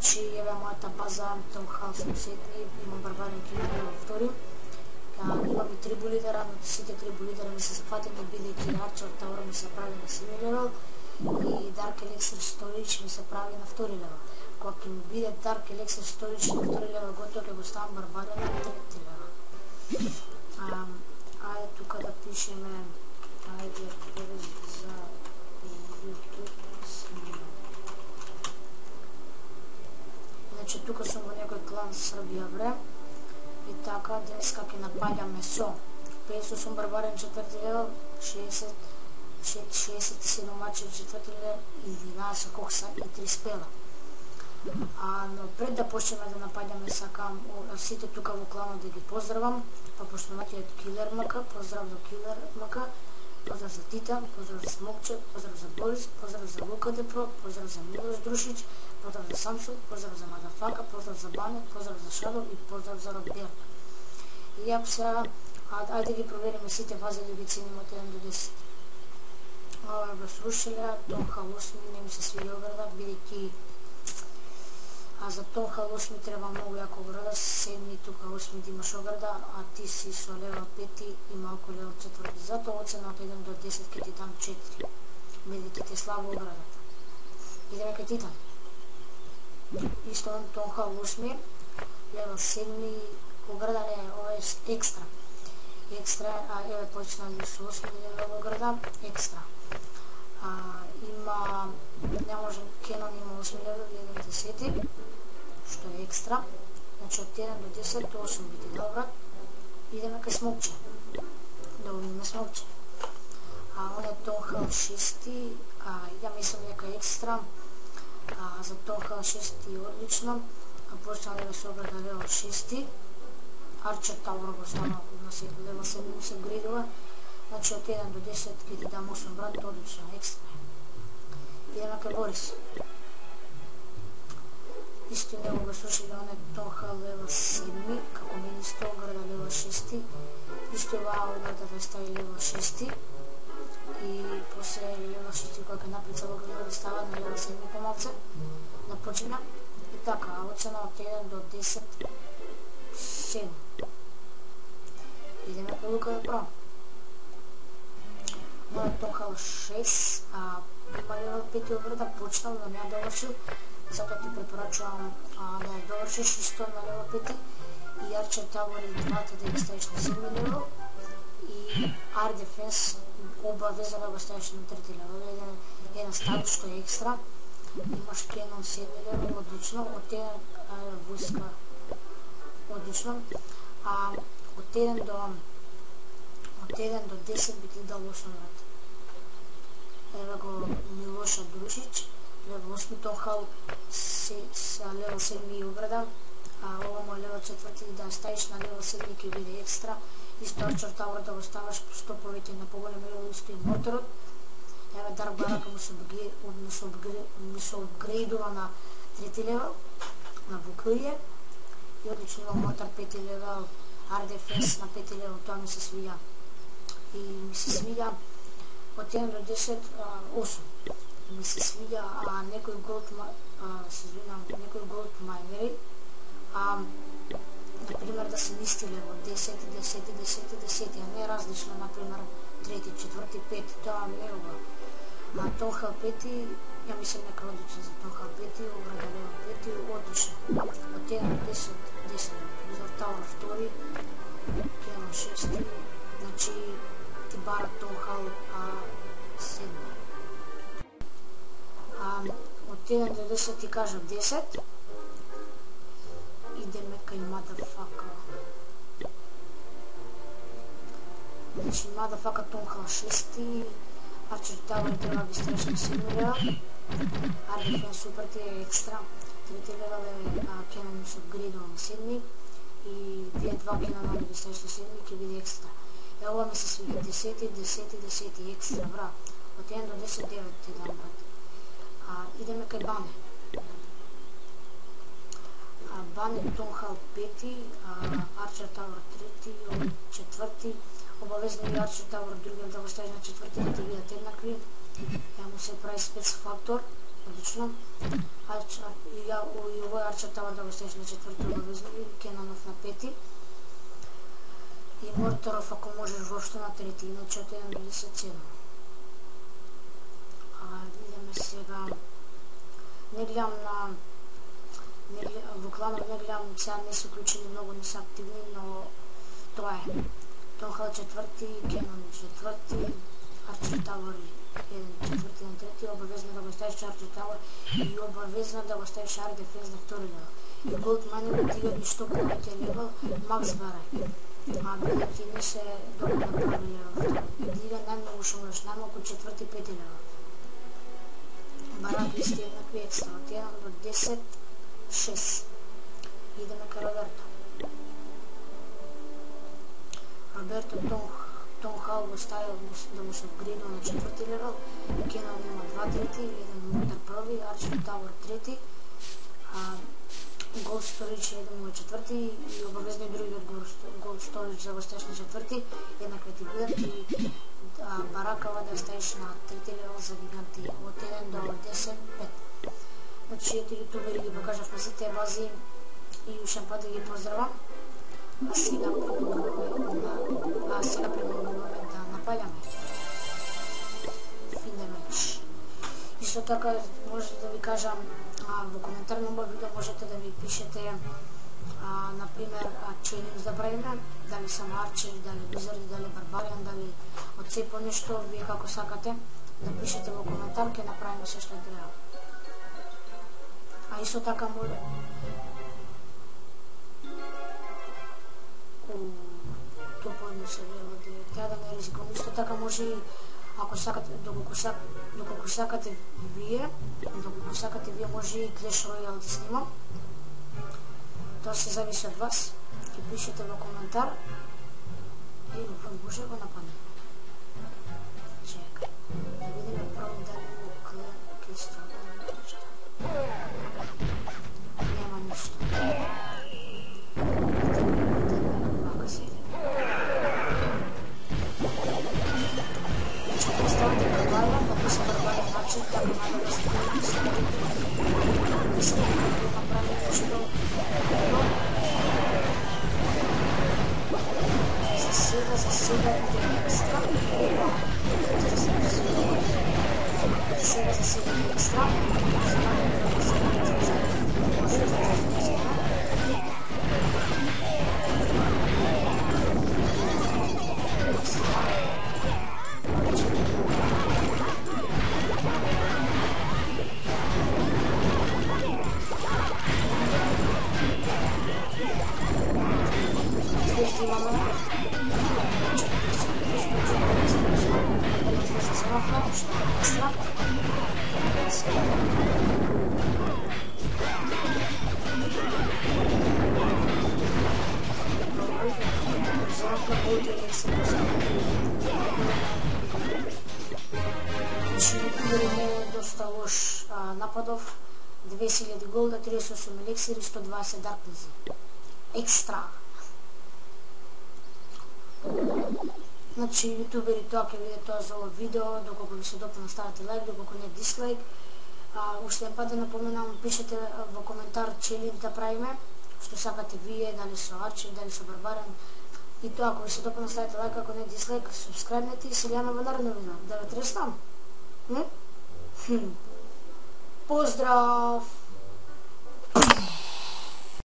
Значи, еве мојата база, Том Хал сум седни, имам барбарен килер левел втори. Имам и 3 булидера, но сите 3 булидера ми се зафатени, бидејќи Арчер Тауер ми се прави на 7 левел и Dark Elixir Storage ми се прави на 2 левел. Кога ќе ми биде Dark Elixir Storage на 2 левел готово, ќе го ставам барбарен на 3 левел. Ајде тука да пишеме, ајде за YouTube снимам. Значи тука сум во некој клан Србија бре. И така, денеска ќе напаѓаме со 58 барбарен 4 левел, 67 мачер 4 левел, 11 кокса и 3 спела. Но пред да почнеме да напаѓаме, сакам сите тука во кланот да ги поздравам, па пошто имате Килер МК, поздрав до Килер МК, поздрав за Титан, поздрав за Смокче, поздрав за Борис, поздрав за Лука Депро, поздрав за Милош Друшич, поздрав за Самсун, поздрав за Мадафака, поздрав за Бане, поздрав за Шадо и поздрав за Роберто. И ја сега, ајде ги провериме сите бази да ги ценим од 1 до 10. Ова го слушале, Том Хал 8 не ми се свиѓа ограда, бидејќи за Том Хал 8 треба многу јако ограда, 7 тука 8 да имаш ограда, а ти си со левел 5 и малку левел 4. Затоа оцена од 1 до 10 ќе ти дам 4, бидејќи ти слабо оградата. Идеме кај Титан. Исто Том Хал 8, левел 7, ограда не, ова е екстра. Екстра, еве почнали со 8 левел ограда, екстра. Има, не може, Кенон има 8 левел и 1 10, што е екстра. Значи од 1 до 10 до 8 би ти дал брат. Идеме кај Смокче. Да увидиме Смокче. Он е Том Хал 6, ја мислам дека екстра. За Том Хал 6 одлично. Почнали со ограда левел 6. Арчер Тауер го стана на левел 7 се гридува. Значи од 1 до 10 ќе ти дам 8 брат, одлично, екстра. Идеме кај Борис. Исто него го слушали, он е Том Хал левел 7, како мене исто ограда левел 6. Исто оваа ограда да стави левел 6. И после левел 6 кога ќе напред цело ограда да става на левел 7 помалце. Да почина. И така, оцена од 1 до 10, 7. Идеме кај Лука Депро. Мојот Том Хал 6, има левел 5 ограда, почнал, но не ја довршил, затоа ти препорачувам да ја довршиш исто на левел 5 и Арчер Тауер и двата да ги ставиш на 7 левел и Air Defense обавезано да го ставиш на 3 левел, еден статус што е екстра. Имаш Кенон 7 левел, одлично, од 1 војска, одлично, од 1 до 10 би ти дал 8 брат. Еве го Милоша Друшич, левел 8, Том Хал левел 7 ограда, ова му е левел 4 да ставиш на левел 7 ќе биде екстра, исто Арчер Тауер да го ставаш по стоповите на поголем левел, исто и моторот. Еве Дарк Барака му се апгрейдува на 3 левел, на Букурие, и одлично има мотор 5 левел, Air Defense на 5 левел, тоа ми се свиѓа. И ми се свиѓа од 1 до 10, 8. И ми се свиѓа некој голд майнери, например да се нисти левел 10, 10, 10, 10, а не различно, например 3, 4, 5, тоа не е убаво. Том Хал 5, ја мислам нека одлично за Том Хал 5, ограда левел 5, одлично. Од 1 до 10, 10. За Тауер 2, Кенон 6, значи ти бара Том Хал 7. Од 1 до 10 ти кажам 10. Идеме кај Мадафака. Значи Мадафака Том Хал 6, Арчер Тауер треба да ставиш на 7 левел, Air Defense супер ти е екстра, 3 левел е Кенон ми се апгрейдува на 7 и тие два Кенона да ги ставиш на 7 ќе биде екстра. Ова ми се свиѓа 10, 10, 10 екстра, брат. Од 1 до 10, 9 ти дам, брат. Идеме кај Бане. Бане Том Хал 5, Арчер Тауер 3, 4, обавезно и Арчер Тауер другиот да го ставиш на 4 да ти бидат еднакви. Ја му се прави спецфактор Отлично. И овој Арчер Тауър да го ставиш на 4-ти обавезно и Кенанов на 5-ти. И Морторов ако можеш воопшто на 3-ти, иначе отидем до 10-7. Идеме сега. Не гледам во кланов, не гледам, сега не се уклучени многу, не се активни, но тоа е. Том Хал 4-ти, Кенан 4-ти, Арчер Тауър 4-ти на 3-ти, обавезно да го ставиш Арчер Тауър и обавезно да го ставиш Ар Дефенс на 2-ти левел. И Голдмайнер дига и што повеќе левел, Макс Барај. Бидејќи не се добро направиле во второ. Дига најмногу што можеш, најмалку 4-ти, 5-ти левел. Барак исти еднакви екстра, од 1 до 10, 6. Идеме ка Роберто. Роберто Том Хал го ставил да му се апгрейдува на 4-ти левел, Кенан има 2 трети, еден Мортар први, Арчер Тауър 3-ти, Голд Сторич еден му е 4-ти и обавезно и другиот Голд Сторич за го ставиш на 4-ти, еднакви ти бидат и Баракава да ставиш на 3-ти левел за гиганти од 1 до 10, 5. Значи, ето ютубери ги покажав на сите бази и ушен пат да ги поздравам. А сега преминуваме да напаѓаме. Финдер меч. Исто така, може да ви кажам, во коментар на ова видео можете да ми пишете, например, челендж да правиме, дали сам Арчер, дали Визард, дали Барбариан, дали од се по нешто, вие како сакате, да пишете во коментар, ќе направиме се што треба. А исто така може... Топојно се веќе, тя да не ризикувам. Исто така може и, ако сакате, доколку сакате вие може и Clash Royale да снимам. Тоа се зависи од вас. Ќе пишете во коментар и може го нападнем. Чекај, да видиме право дали има клен кесто, дали нешто. Нема ништо. Вака се иде. Значи, представете Барбариан, ако се Барбариан начин, така надо да се мислим да направим нешто. За сега идеме екстра. За сега екстра. Доста лош нападов, 2000 голда, 38 елексири, 120 даркнизи. Екстра. Значи, ютубери, тоа ќе видите тоа за ова видео, доколку ви се допадна ставате лайк, доколку не дислайк. Уште еден пат да напоменам, пишете во коментар челендж да правиме, што сакате вие, дали со Арчер, дали со Барбариан. И тоа, ако ви се допадна ставате лайк, ако не дислайк, субскрайбнете и се гледаме во наредно видео. Да ве трестам? Поздрав!